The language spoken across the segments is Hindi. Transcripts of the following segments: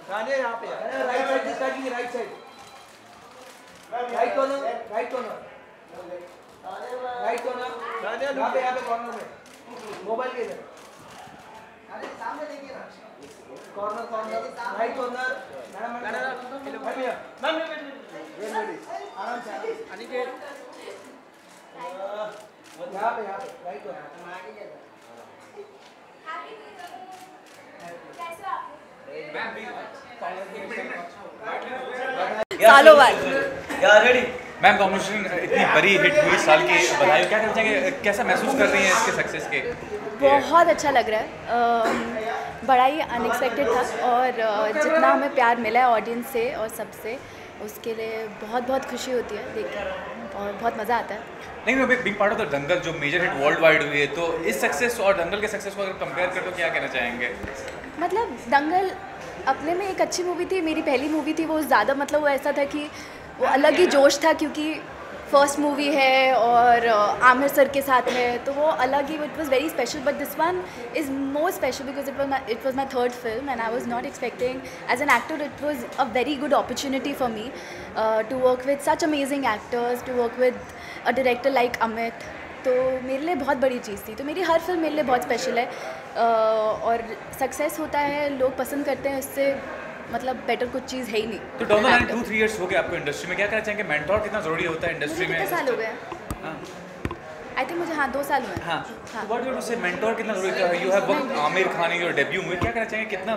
तानिया यहाँ पे है, राइट साइड से स्टार्ट कीजिए, right side, right corner, right corner, right corner, यहाँ पे कॉर्नर में, मोबाइल के इधर, अरे सामने देखिए ना, corner corner, right corner, madam आराम से, अनिकेत, यहाँ पे राइट कॉर्नर, सालों बाद मैम कॉम्बिनेशन इतनी बड़ी हिट हुई साल की, बधाई। क्या कहना चाहेंगे, कैसा महसूस कर रही हैं इसके सक्सेस के? बहुत अच्छा लग रहा है, बड़ा ही अनएक्सपेक्टेड था और जितना हमें प्यार मिला है ऑडियंस से और सबसे, उसके लिए बहुत बहुत खुशी होती है देख कर और बहुत मज़ा आता है। नहीं, अभी बिग पार्ट ऑफ द दंगल जो मेजर हिट वर्ल्ड वाइड हुई है, तो इस सक्सेस और दंगल के सक्सेस को अगर कंपेयर कर तो क्या कहना चाहेंगे? मतलब दंगल अपने में एक अच्छी मूवी थी, मेरी पहली मूवी थी, वो ज़्यादा मतलब वो ऐसा था कि वो अलग ही जोश था क्योंकि फर्स्ट मूवी है और आमिर सर के साथ है, तो वो अलग ही, it was very special. But this one is more special because it was my third film and I was not expecting as an actor, it was a very good opportunity for me to work with such amazing actors, to work with a director like Amit. तो मेरे लिए बहुत बड़ी चीज़ थी, तो मेरी हर फिल्म मेरे लिए बहुत स्पेशल है और सक्सेस होता है, लोग पसंद करते हैं, उससे मतलब बेटर कुछ चीज़ है ही नहीं। तो डाउन द लाइन 2-3 इयर्स हो गए आपको इंडस्ट्री में, क्या कहना चाहेंगे मेंटोर कितना ज़रूरी होता है इंडस्ट्री में? कितने साल हो गए? आई थिंक मुझे 2 साल हुए। हाँ, व्हाट यू टू से मेंटोर कितना ज़रूरी होता है? You have work Aamir Khan your debut में, क्या कहना चाहेंगे कितना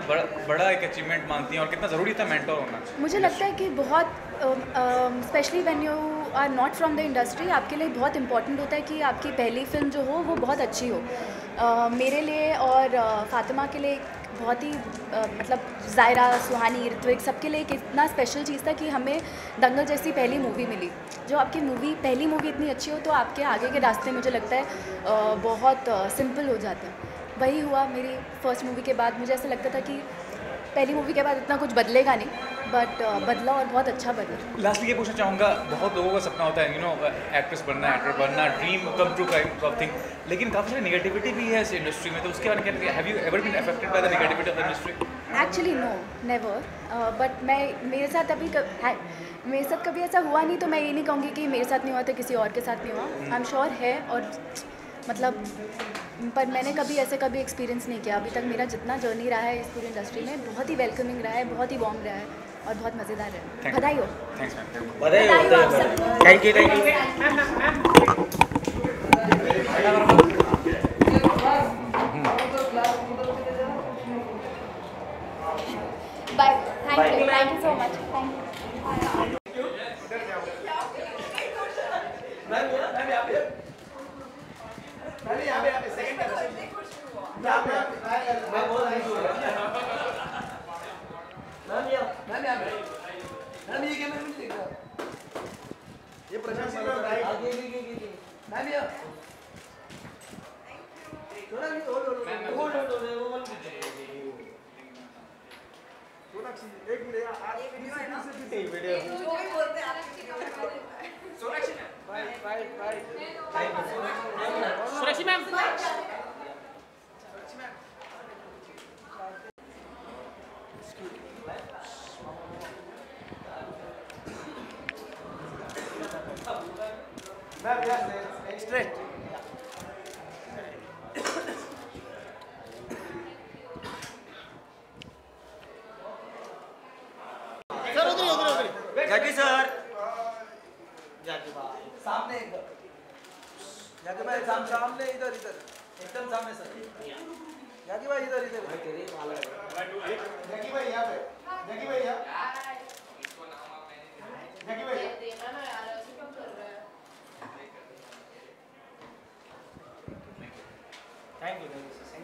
बड़ा एक अचीवमेंट मानती हैं और कितना ज़रूरी था मेंटोर होना? मुझे लगता है कि बहुत specially when you are not from the industry, आपके लिए बहुत इंपॉर्टेंट होता है कि आपकी पहली फिल्म जो हो वो बहुत अच्छी हो। मेरे लिए और फातिमा के लिए बहुत ही मतलब ज़ायरा, सुहानी, ऋत्विक, सबके लिए एक इतना स्पेशल चीज़ था कि हमें दंगल जैसी पहली मूवी मिली। जो आपकी पहली मूवी इतनी अच्छी हो तो आपके आगे के रास्ते मुझे लगता है बहुत सिंपल हो जाते हैं। वही हुआ मेरी फर्स्ट मूवी के बाद। मुझे ऐसा लगता था कि पहली मूवी के बाद इतना कुछ बदलेगा नहीं, बट बदला और बहुत अच्छा बदला। लास्टली ये पूछना चाहूँगा, बहुत लोगों का सपना होता है एक्ट्रेस बनना, एक्टर बनना, dream come true kind of thing, लेकिन काफ़ी सारी नेगेटिविटी भी है इस इंडस्ट्री में, तो उसके बारे में क्या, have you ever been affected by the negativity of the industry? Actually no, never, but मेरे साथ कभी ऐसा हुआ नहीं, तो मैं ये नहीं कहूँगी कि मेरे साथ नहीं हुआ तो किसी और के साथ नहीं हुआ। आई एम श्योर है, और मतलब पर मैंने कभी एक्सपीरियंस नहीं किया अभी तक। मेरा जितना जर्नी रहा है इस पूरी इंडस्ट्री में बहुत ही वेलकमिंग रहा है, बहुत ही वार्म रहा है और बहुत मज़ेदार रहा है। बधाई हो। Thanks ma'am. बधाई हो आप सबको। Thank you bye, thank you so much, thank you. ये प्रशांत आगे मैम ये थोड़ा नहीं होल्ड एक मिनट वीडियो जो भी बोलते हैं आप Sonakshi ma'am bye Sonakshi ma'am ma'am yes straight Jackie sir, Jackie भाई सामने एकदम, जाकी भाई सामने इधर एकदम सामने सर, जाकी भाई इधर जाकी भाई यहाँ पे, जाकी भाई यहाँ, जाकी भाई thank you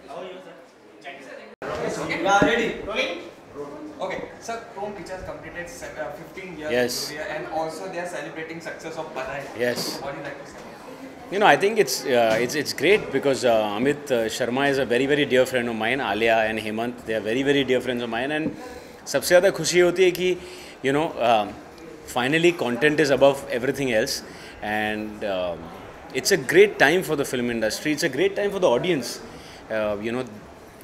how are you sir? Yeah, ready rolling. Okay, sir, Chrome Pictures completed 15 years Yes. career, and also they are celebrating success of Badai. Yes. What do you like to say? You know, I think it's great because Amit Sharma is a very very dear friend of mine. Alia and Hemant, they are very very dear friends of mine, and सबसे ज़्यादा खुशी होती है कि finally content is above everything else, and it's a great time for the film industry. It's a great time for the audience.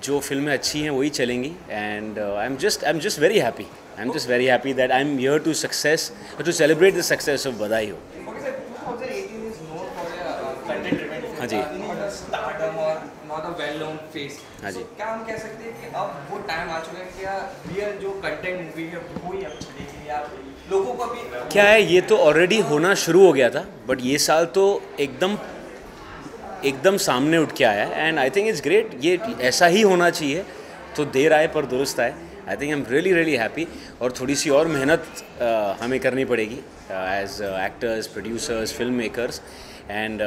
जो फिल्में अच्छी हैं वही चलेंगी and I am just very happy that I am here to celebrate the success of बधाई हो। Okay, sir, 2018 is known for their content-driven हाँ जी। not a stardom or not a well-known face. हाँ जी। So, क्या हम कह सकते हैं कि अब वो टाइम आ चुका है कि क्या रियल जो कंटेंट मूवी है वो ही अब चलेगी या लोगों को भी क्या है, ये तो ऑलरेडी होना शुरू हो गया था, बट ये साल तो एकदम सामने उठ के आया है and I think it's great. ये ऐसा ही होना चाहिए, तो देर आए पर दुरुस्त आए। I think I am really happy और थोड़ी सी और मेहनत हमें करनी पड़ेगी as actors, producers, film makers and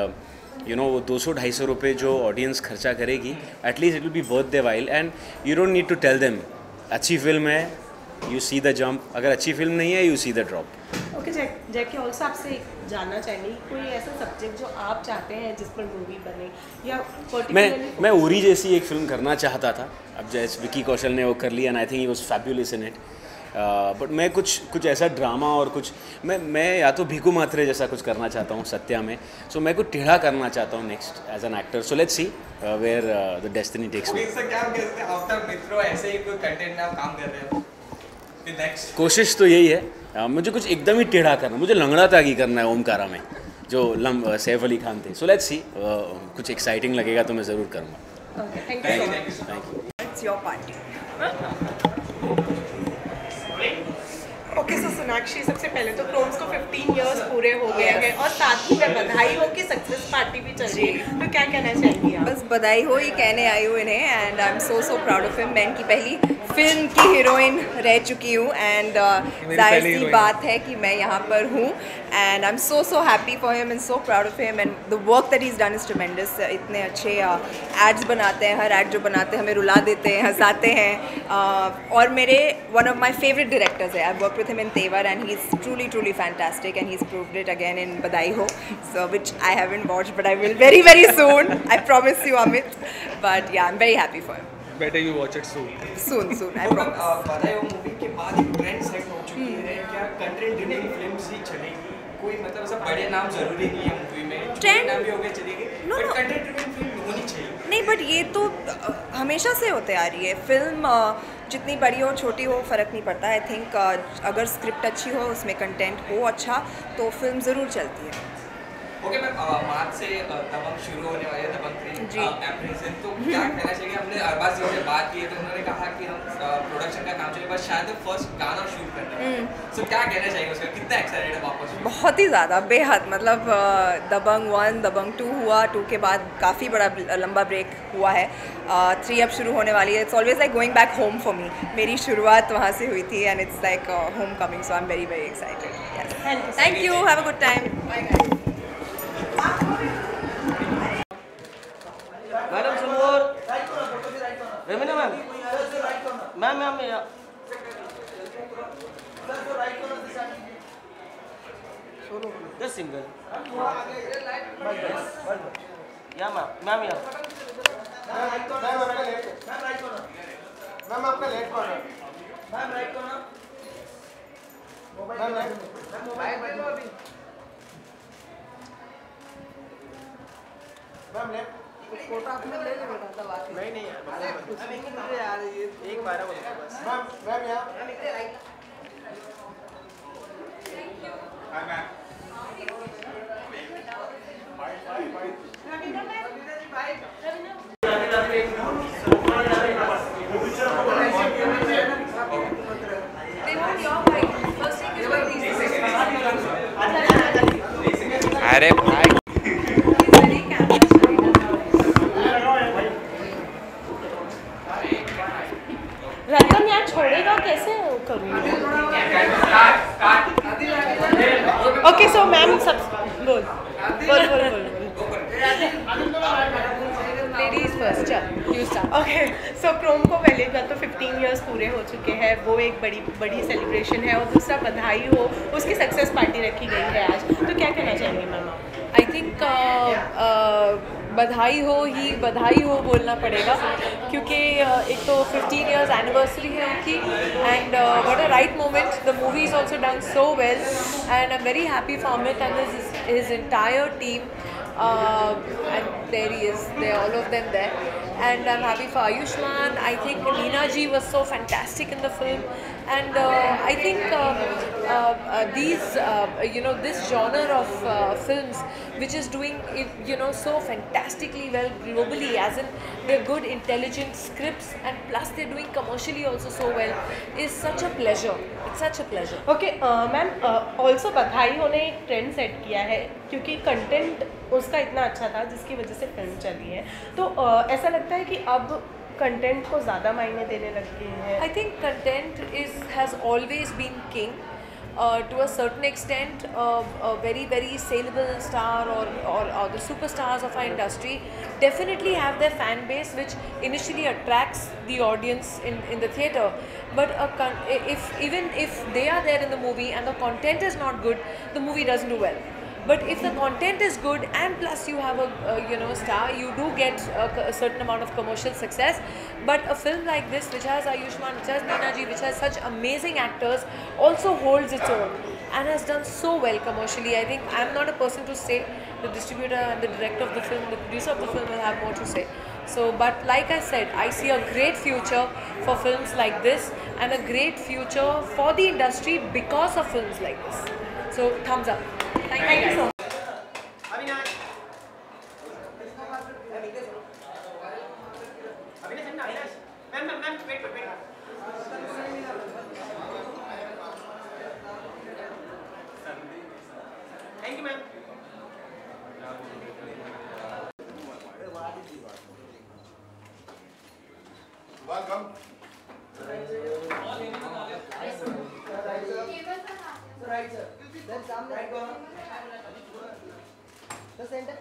you know वो 200-250 रुपये जो ऑडियंस खर्चा करेगी, at least it will be worth their while and you don't need to tell them अच्छी फिल्म है, यू सी द जंप, अगर अच्छी फिल्म नहीं है you see the drop. Okay Jackie, also आपसे जानना चाहेंगे कोई ऐसा सब्जेक्ट जो आप चाहते हैं जिस पर मूवी बने या मैं उरी जैसी एक फिल्म करना चाहता था, अब जैसे विकी कौशल ने वो कर लिया and I think he was fabulous in it, but मैं कुछ ऐसा ड्रामा और कुछ मैं या तो भीकू मात्रे जैसा कुछ करना चाहता हूँ सत्या में, सो मैं कुछ टेढ़ा करना चाहता हूँ next as an actor. So let's see where the destiny takes me. Sir क्या हम कह सकते हैं आफ्टर मित्रों ऐसे ही कोई कंटेंट में आप काम कर रहे हो नेक्स्ट? कोशिश तो यही है, मुझे कुछ एकदम ही टेढ़ा करना, मुझे लंगड़ा तागी करना है ओमकारा में जो सैफ अली खान थे। सो लेट्स सी, कुछ एक्साइटिंग लगेगा तो मैं ज़रूर करूँगा। Thank you. It's your party. Okay, so Sonakshi, सबसे पहले तो क्रोम्स को 15 इयर्स पूरे हो गए हैं और साथ ही में बधाई हो कि सक्सेस पार्टी भी चल रही है, तो क्या कहना चाहेंगी आप? बस बधाई हो ही कहने आई हूँ इन्हें and I am so proud of him. मैं इनकी पहली फिल्म की हीरोइन रह चुकी हूँ एंड जाहिर सी बात है कि मैं यहाँ पर हूँ and I am so happy for him and so proud of him and the work that he is done is ट्रेमेंडस। इतने अच्छे एड्स बनाते हैं, हर एड जो बनाते हैं हमें रुला देते हैं, हंसाते हैं और मेरे one of my favourite directors है। I work with him in Tevar and he's truly fantastic and he's proved it again in Badai Ho, so which I haven't watched but I will very soon. I promise you, Amit. But yeah, I'm very happy for him. Better you watch it soon. Soon, I promise. बधाई हो मूवी के बाद एक ट्रेंड सेट हो चुकी है, क्या कंटेंट ड्रिवन फिल्म्स ही चलेगी? कोई मतलब ऐसा बड़े नाम जरूरी नहीं है मूवी में, छोटे नाम भी हो गए चलेगी, बट कंटेंट ड्रिवन फिल्म होनी चाहिए। नहीं, बट ये तो हमेशा से होते आ रही है। फिल्म जितनी बड़ी हो छोटी हो फ़र्क नहीं पड़ता। आई थिंक अगर स्क्रिप्ट अच्छी हो, उसमें कंटेंट हो अच्छा, तो फिल्म ज़रूर चलती है। ओके मैम, मार्च से दबंग शुरू होने वाली है, दबंग 3 जी। अप्रैल से, तो क्या कहना चाहिए? हमने अरबाज जी से बात की है तो उन्होंने कहा कि हम प्रोडक्शन का काम चले, बस शायद फर्स्ट गाना शूट करना है, सो क्या कहना चाहिए उसका? कितना एक्साइटेड है वापस? बहुत ही ज़्यादा, बेहद। मतलब दबंग 1, दबंग 2 हुआ, 2 के बाद काफ़ी बड़ा लंबा ब्रेक हुआ है, 3 अब शुरू होने वाली है। It's always like going back home for me. मेरी शुरुआत वहाँ से हुई थी and it's like home coming, so I am very excited. Thank you, have a good time. Bye guys. Madam समोर रेमिना मैम जस्ट सिंगल या मैम या मैम आपका left corner, ma'am right corner, mobile ma'am left. Photo आपने ले ले बेटा, दबा के नहीं यार, कुछ नहीं यार, ये एक बार बोलो बस। मैम यहाँ मैम इधर राइट। हां मैम अरे भाई रतन यार छोड़ेगा कैसे करूँगी? ओके, सो मैम सब बोल। लेडीज फर्स्ट, चल you start. Okay, so Chrome को पहले बात तो 15 इयर्स पूरे हो चुके हैं, वो एक बड़ी सेलिब्रेशन है और दूसरा बधाई हो, उसकी सक्सेस पार्टी रखी गई है आज, तो क्या कहना चाहेंगे मैम आप? आई थिंक बधाई हो बोलना पड़ेगा क्योंकि एक तो 15 इयर्स एनिवर्सरी है उनकी and what a right moment. The movie is also done so well and I am very happy for Amit and his entire team and there he is, they all of them there and I'm happy for Ayushmann. I think Neena ji was so fantastic in the film, and I think this genre of films which is doing so fantastically well globally, as in they're good intelligent scripts and plus they're doing commercially also so well, is such a pleasure. It's such a pleasure. Okay ma'am, also बधाई होने एक ट्रेंड सेट किया है क्योंकि कंटेंट उसका इतना अच्छा था जिसकी वजह से फिल्म चली है, तो ऐसा लगता है कि अब कंटेंट को ज़्यादा मायने देने लग गए हैं. I think content has always been king. To a certain extent, a very very saleable star or the superstars of our industry definitely have their fan base, which initially attracts the audience in the theatre. But even if they are there in the movie and the content is not good, the movie doesn't do well. But if the content is good and plus you have a star, you do get a certain amount of commercial success. But a film like this, which has Ayushmann, which has Neena ji, which has such amazing actors, also holds its own and has done so well commercially. I think I'm not a person to say. The distributor and the director of the film, the producer of the film will have more to say. So, but like I said, I see a great future for films like this and a great future for the industry because of films like this. So, thumbs up. Thank you so much. Thank you, ma'am. Welcome. Right, sir. Then some right corner. The center.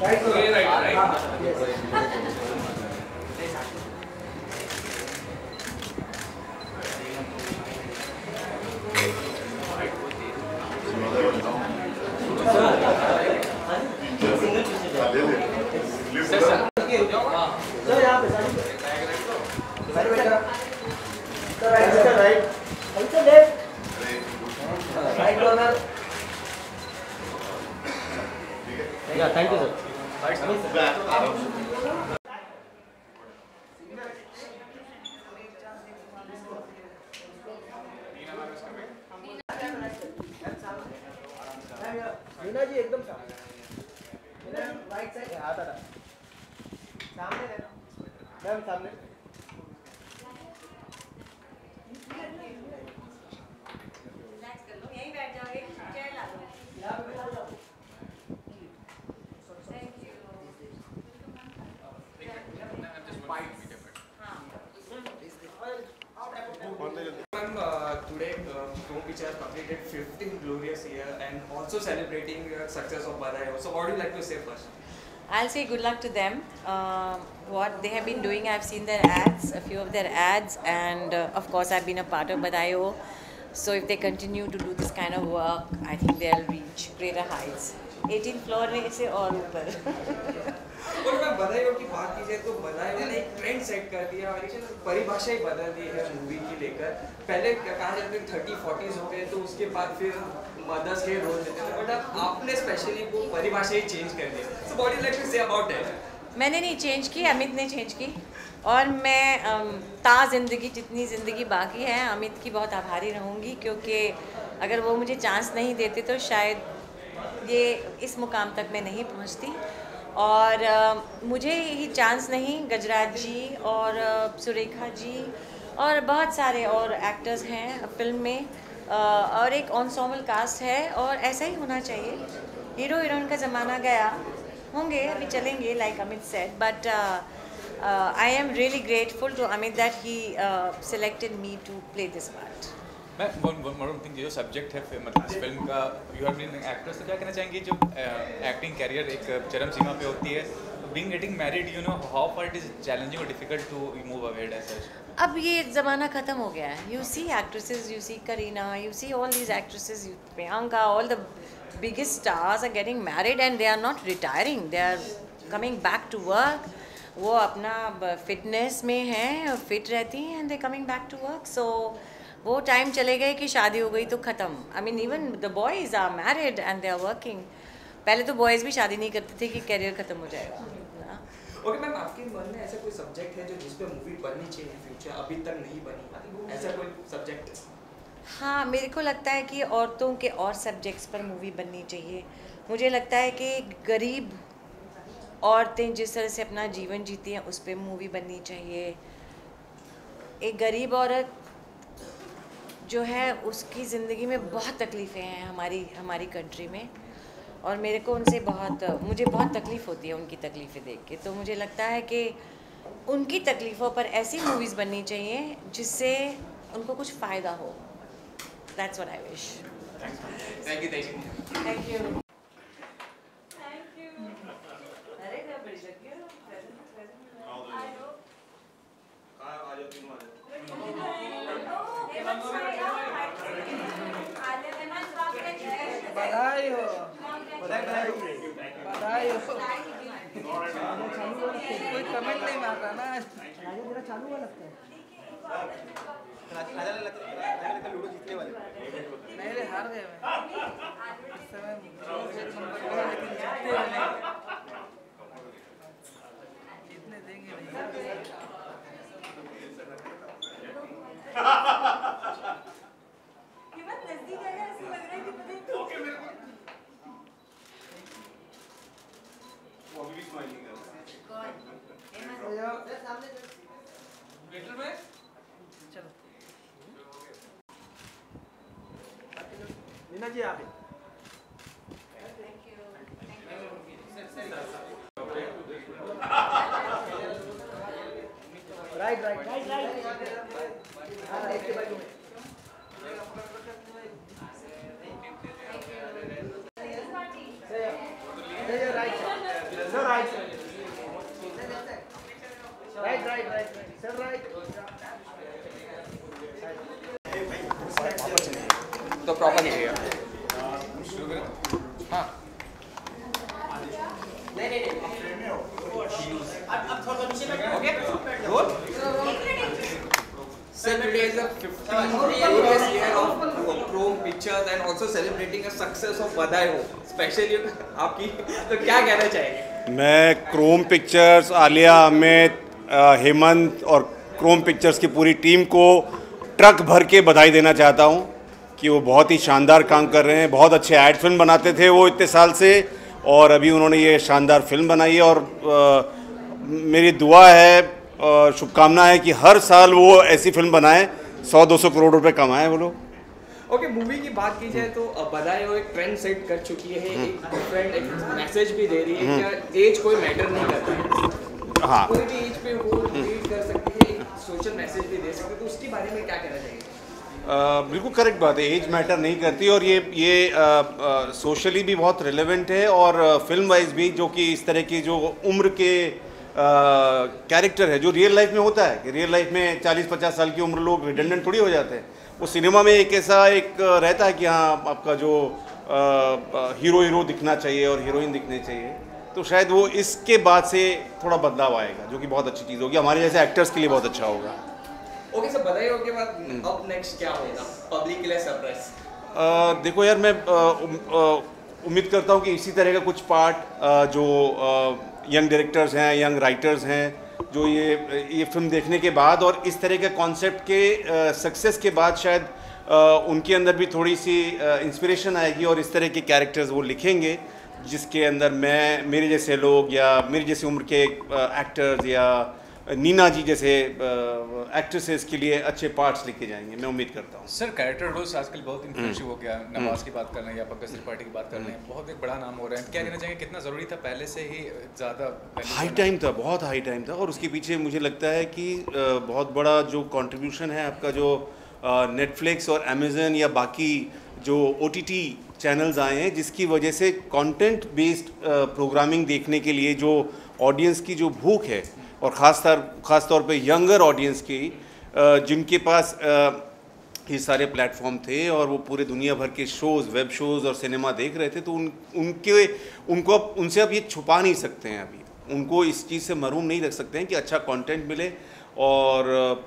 Right, Yeah, thank you, sir. Meena ji एकदम सामने. मीना जी राइट साइड हाथ आ रहा सामने रहना. मैम सामने. रिलैक्स कर लो, यहीं बैठ जाओ, एक चेयर ला लो. यहाँ पे बैठ जाओ. Today, Chrome Pictures completed 15 glorious year and also celebrating success of Badai. So, what would you like to say first? I'll say good luck to them. What they have been doing, I've seen their ads, a few of their ads, and of course I've been a part of Badayo. So if they continue to do this kind of work, I think they'll reach greater heights. 18th floor से और ऊपर. और मैं बधाइयों की बात की जाए तो बधाइयों ने एक ट्रेंड सेट कर दिया और एक परिभाषा ही बदल दी है मूवी की लेकर. पहले कहा जाता था 30-40s हो गए तो उसके बाद फिर मदर्स के रोल देते थे, बट अब आपने स्पेशली वो परिभाषा ही चेंज कर दी. So what do you like to say about that? मैंने नहीं चेंज की, अमित ने चेंज की. और मैं ज़िंदगी जितनी ज़िंदगी बाकी है अमित की बहुत आभारी रहूँगी, क्योंकि अगर वो मुझे चांस नहीं देते तो शायद ये इस मुकाम तक मैं नहीं पहुँचती. और मुझे ही चांस नहीं, गजराज जी और सुरेखा जी और बहुत सारे और एक्टर्स हैं फिल्म में, और एक एंसेम्बल कास्ट है और ऐसा ही होना चाहिए. हीरो हीरोइन का ज़माना गया, होंगे अभी चलेंगे like Amit said, but I am really grateful to Amit that he selected me to play this part. मैं one thing, जो सब्जेक्ट है मतलब इस फिल्म का, यू हैव बीन एक्ट्रेस, तो क्या कहना चाहेंगे जब एक्टिंग कैरियर एक चरम सीमा पे होती है getting married, you know, how far it is challenging or difficult to move ahead as such? अब ये ज़माना ख़त्म हो गया है. You see actresses, you see Kareena, you see all these actresses, Priyanka, all the biggest stars are getting married and they are not retiring. They are coming back to work. वो अपना फिटनेस में हैं, फिट रहती हैं and they coming back to work. So वो टाइम चले गए कि शादी हो गई तो ख़त्म. I mean even the boys are married and they are working. पहले तो बॉयज़ भी शादी नहीं करते थे कि कैरियर ख़त्म हो जाएगा. ओके मैम, आपके मन में ऐसा कोई सब्जेक्ट है जो जिस पे मूवी बननी चाहिए फ्यूचर, अभी तक नहीं बनी, ऐसा कोई सब्जेक्ट? हाँ, मेरे को लगता है कि औरतों के और सब्जेक्ट्स पर मूवी बननी चाहिए. मुझे लगता है कि गरीब औरतें जिस तरह से अपना जीवन जीती हैं उस पर मूवी बननी चाहिए. एक गरीब औरत जो है उसकी ज़िंदगी में बहुत तकलीफ़ें हैं हमारी कंट्री में, और मेरे को मुझे बहुत तकलीफ़ होती है उनकी तकलीफ़ें देख के. तो मुझे लगता है कि उनकी तकलीफ़ों पर ऐसी मूवीज़ बननी चाहिए जिससे उनको कुछ फ़ायदा हो. That's what I wish. Thank you. Thank you. बधाई हो, बधाई हो. कोई कमेंट नहीं मार रहा ना. मेरा चालू हुआ लगता है. लूडो जीतने वाले नहीं रे, हार गए मैं इस समय. लेकिन जीतते हैं, जीतने देंगे नहीं. चलो मीना जी आप राइट के बाजू में. तो प्रॉपर नहीं है. हाँ. Okay. Good. Celebrating the 15th year of Chrome Pictures and also celebrating a success of बधाई हो, especially आपकी, तो क्या कहना चाहेंगे? मैं क्रोम पिक्चर्स, आलिया, अमित, हेमंत और क्रोम पिक्चर्स की पूरी टीम को ट्रक भर के बधाई देना चाहता हूं कि वो बहुत ही शानदार काम कर रहे हैं. बहुत अच्छे ऐड फिल्म बनाते थे वो इतने साल से, और अभी उन्होंने ये शानदार फिल्म बनाई है. और मेरी दुआ है और शुभकामना है कि हर साल वो ऐसी फिल्म बनाएं, 100-200 करोड़ रुपए कमाएं वो लोग. ओके, मूवी की बात की जाए तो बधाई हो एक ट्रेंड सेट कर चुकी है, एक डिफरेंट एक मैसेज भी दे रही है कि एज कोई मैटर नहीं करता है. हाँ, कोई भी एज पे वो लीड कर सकती है, एक सोशल मैसेज भी दे सकती है, तो उसके बारे में क्या कहना चाहिए? बिल्कुल करेक्ट बात है, एज मैटर नहीं करती. और ये सोशली भी बहुत रिलेवेंट है और फिल्म वाइज भी, जो कि इस तरह की जो उम्र के कैरेक्टर है जो रियल लाइफ में होता है कि रियल लाइफ में 40-50 साल की उम्र लोग रिडंडेंट थोड़ी हो जाते हैं. वो सिनेमा में एक ऐसा एक रहता है कि हाँ आपका जो हीरो दिखना चाहिए और हीरोइन दिखनी चाहिए. तो शायद वो इसके बाद से थोड़ा बदलाव आएगा, जो कि बहुत अच्छी चीज़ होगी हमारे जैसे एक्टर्स के लिए, बहुत अच्छा होगा. ओके सर, बधाई हो के बाद अब नेक्स्ट क्या होगा पब्लिक के लिए सरप्राइज? देखो यार, मैं उम्मीद करता हूँ कि इसी तरह का कुछ पार्ट जो यंग डायरेक्टर्स हैं, यंग राइटर्स हैं, जो ये फिल्म देखने के बाद और इस तरह के कॉन्सेप्ट के सक्सेस के बाद शायद उनके अंदर भी थोड़ी सी इंस्पिरेशन आएगी और इस तरह के कैरेक्टर्स वो लिखेंगे जिसके अंदर मेरे जैसे लोग या मेरी जैसी उम्र के एक्टर्स या नीना जी जैसे एक्ट्रेसेस के लिए अच्छे पार्ट्स लिखे जाएंगे, मैं उम्मीद करता हूँ. सर, कैरेक्टर रोल्स आजकल बहुत इन्फ्लुएंशियल हो गया. नवाज की बात कर रहे हैं या पंकज त्रिपाठी की बात कर रहे हैं, बहुत एक बड़ा नाम हो रहा है. क्या कहना चाहिए, कितना ज़रूरी था, पहले से ही ज़्यादा हाई टाइम था, बहुत हाई टाइम था. और उसके पीछे मुझे लगता है कि बहुत बड़ा जो कंट्रीब्यूशन है आपका, जो नेटफ्लिक्स और अमेज़न या बाकी जो OTT चैनल्स आए हैं, जिसकी वजह से कंटेंट बेस्ड प्रोग्रामिंग देखने के लिए जो ऑडियंस की जो भूख है, और ख़ास तौर पे यंगर ऑडियंस की, जिनके पास ये सारे प्लेटफॉर्म थे और वो पूरे दुनिया भर के शोज़, वेब शोज़ और सिनेमा देख रहे थे, तो उनसे अब ये छुपा नहीं सकते हैं। अभी उनको इस चीज़ से महरूम नहीं रख सकते हैं कि अच्छा कंटेंट मिले, और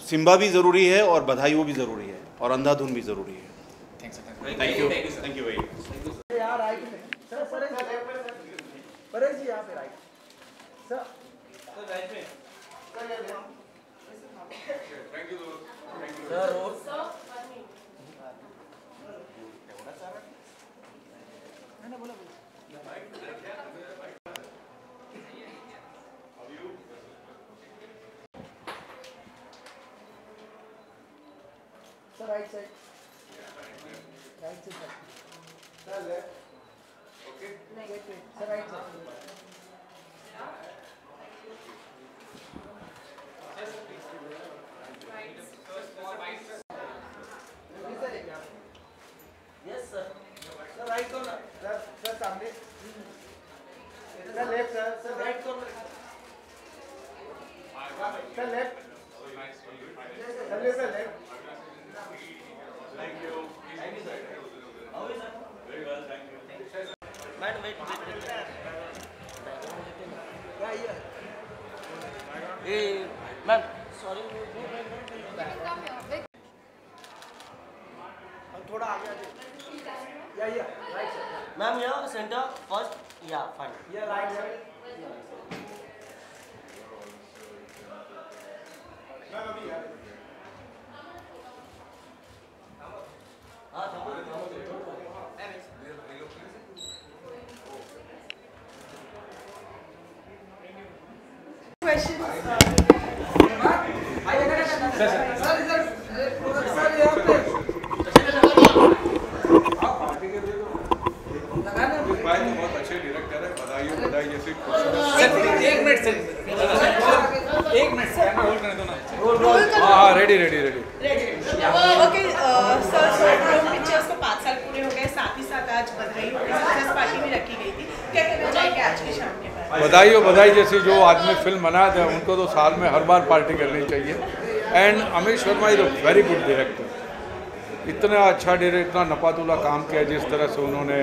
सिम्बा भी ज़रूरी है और बधाई वो भी ज़रूरी है और अंधाधुन भी ज़रूरी है। Thank you very much. यार राइट में सर, परेश जी यहाँ पे राइट सर, राइट में थैंक यू सर। मैंने बोला sir, right side, right side sir, left, okay, sir right side, yes sir, sir right corner, sir सामने, sir left, sir right corner, sir left, sir left. Thank you. Thank you, sir. How is it? Very well, thank you. Madam, wait. Yeah, yeah. Hey, ma'am. Sorry. थोड़ा आगे आ जाइए। Yeah, right sir. Ma'am, here center first. Yeah, fine. Yeah, right sir. Ma'am, अभी यार। बहुत अच्छे डायरेक्टर है, बधाई जैसे। एक मिनट सर, होल्ड करने दो ना। हाँ, ready. Okay sir, Chrome pictures को 5 साल पूरे हो गए, साथ ही साथ आज बधाई हो गई, सक्सेस पार्टी भी रखी गई थी, क्या कहना चाहेंगे आज की शाम के बाद? बधाई जैसी जो आदमी फिल्म बनाया था उनको तो साल में हर बार पार्टी करनी चाहिए। And Amit Sharma is a very good director, इतना अच्छा डायरेक्टर, इतना नपातुला काम किया, जिस तरह से उन्होंने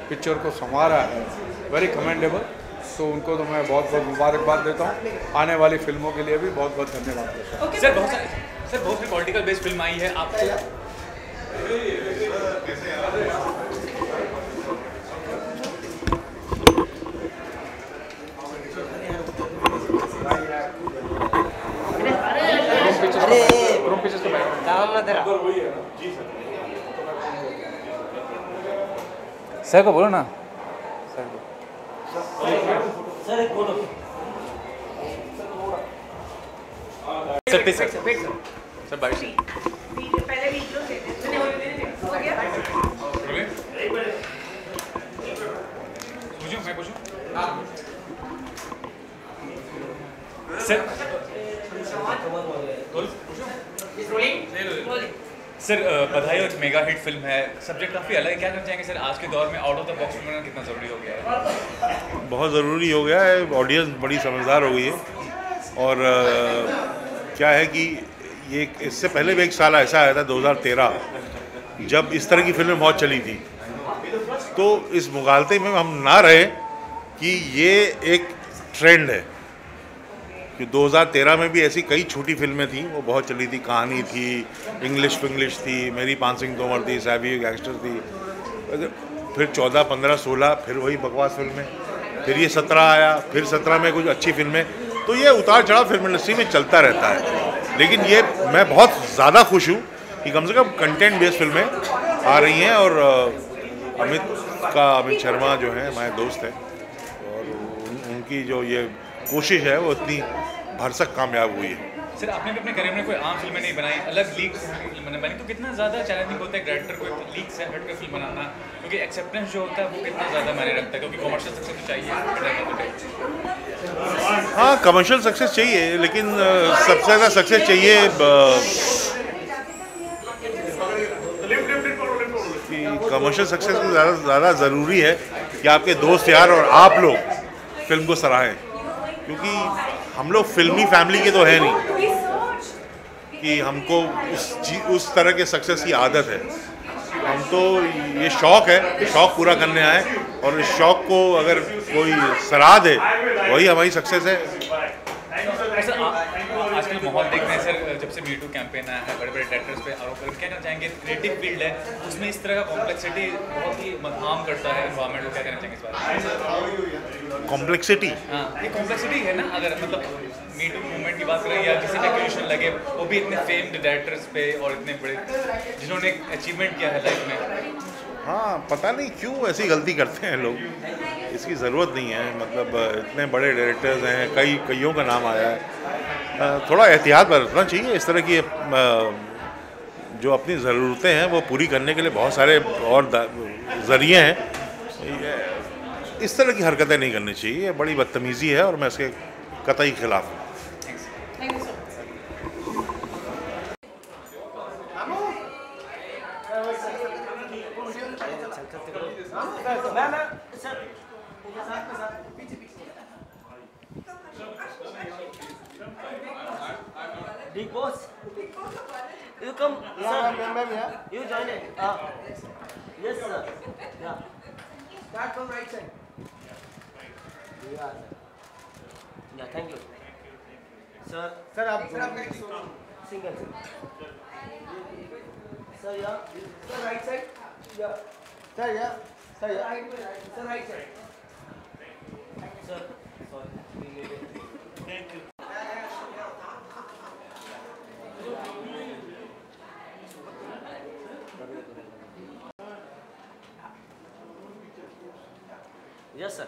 पिक्चर को संवारा है, वेरी कमेंडेबल। तो उनको तो मैं बहुत बहुत मुबारकबाद देता हूँ, आने वाली फिल्मों के लिए भी बहुत बहुत धन्यवाद देता हूँ। सर बहुत सारी पॉलिटिकल बेस्ड फिल्म आई है आपको। सर को बोलो ना, सर एक बोलो सर बारिश पहले वीडियो हो गया। मैं पूछूं सर बधाई और मेगा हिट फिल्म है, सब्जेक्ट काफ़ी अलग है, क्या कहना चाहेंगे सर आज के दौर में out of the box film कितना ज़रूरी हो गया है? बहुत ज़रूरी हो गया है, ऑडियंस बड़ी समझदार हो गई है। और क्या है कि ये इससे पहले भी एक साल ऐसा आया था 2013, जब इस तरह की फिल्में बहुत चली थी। तो इस मुगालते में हम ना रहे कि ये एक ट्रेंड है कि 2013 में भी ऐसी कई छोटी फिल्में थी, वो बहुत चली थी, कहानी थी, इंग्लिश थी, मेरी पान सिंह तोमर थी, साहबी गैंगस्टर थी, फिर 14, 15, 16 फिर वही बकवास फिल्में, फिर ये 17 आया, फिर 17 में कुछ अच्छी फिल्में। तो ये उतार चढ़ाव फिल्म इंडस्ट्री में चलता रहता है, लेकिन ये मैं बहुत ज़्यादा खुश हूँ कि कम से कम कंटेंट बेस्ड फिल्में आ रही हैं। और अमित शर्मा जो है हमारे दोस्त हैं, और उनकी जो ये कोशिश है वो इतनी भरसक कामयाब हुई है। सर आपने भी अपने करियर में कोई आम फिल्में नहीं बनाई, अलग लीक बनी, तो कितना ज़्यादा चैलेंजिंग होता है डायरेक्टर को लीक से हट कर फिल्म बनाना, क्योंकि एक्सेप्टेंस जो होता है वो कितना ज़्यादा मायने रखता है, क्योंकि कमर्शियल सक्सेस तो चाहिए। हाँ, कमर्शियल सक्सेस चाहिए, लेकिन सबसे ज़्यादा सक्सेस चाहिए कि कमर्शियल सक्सेस को ज़्यादा ज़रूरी है कि आपके दोस्त यार और आप लोग फिल्म को सराहें, क्योंकि हम लोग फिल्मी फैमिली के तो है नहीं कि हमको उस तरह के सक्सेस की आदत है। हम तो ये शौक़ है, शौक़ पूरा करने आए, और इस शौक़ को अगर कोई सराह दे वही हमारी सक्सेस है। सर आजकल माहौल देख रहे हैं सर, जब से मीटू कैंपेन आया है, बड़े बड़े डायरेक्टर्स पे आरोप क्या कहना चाहेंगे? क्रिएटिव फील्ड है, उसमें इस तरह का कॉम्प्लेक्सिटी बहुत ही हार्म करता है एनवायरनमेंट को, क्या कहना चाहेंगे इस बारे में? कॉम्प्लेक्सिटी, हाँ ये कॉम्प्लेक्सिटी है ना, अगर मतलब मीटू मूवमेंट की बात करें या किसी पे एक्यूजेशन लगे, वो भी इतने फेम्ड डायरेक्टर्स पे और इतने बड़े जिन्होंने अचीवमेंट किया है लाइफ में। हाँ, पता नहीं क्यों ऐसी गलती करते हैं लोग, इसकी ज़रूरत नहीं है। मतलब इतने बड़े डायरेक्टर्स हैं, कईयों का नाम आया है, थोड़ा एहतियात बरतना चाहिए। इस तरह की जो अपनी ज़रूरतें हैं वो पूरी करने के लिए बहुत सारे और ज़रिए हैं। इस तरह की हरकतें नहीं करनी चाहिए, ये बड़ी बदतमीज़ी है और मैं इसके कतई खिलाफ हूँ। Big boss, you come, sir. Yeah. You join it. Yes, sir. Yeah. Start from right side. Yeah, sir. Yeah, thank you. Sir. Sir, आप single. Sir, yeah. Sir, right side. Yeah. Sir, yeah. Sir, yeah. Sir, right side. Sir, sorry. Thank you. Yes, sir.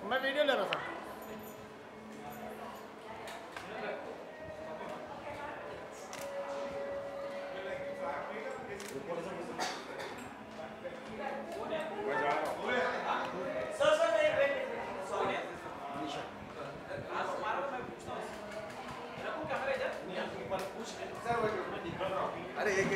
मैं वीडियो ले रहा था। अरे एक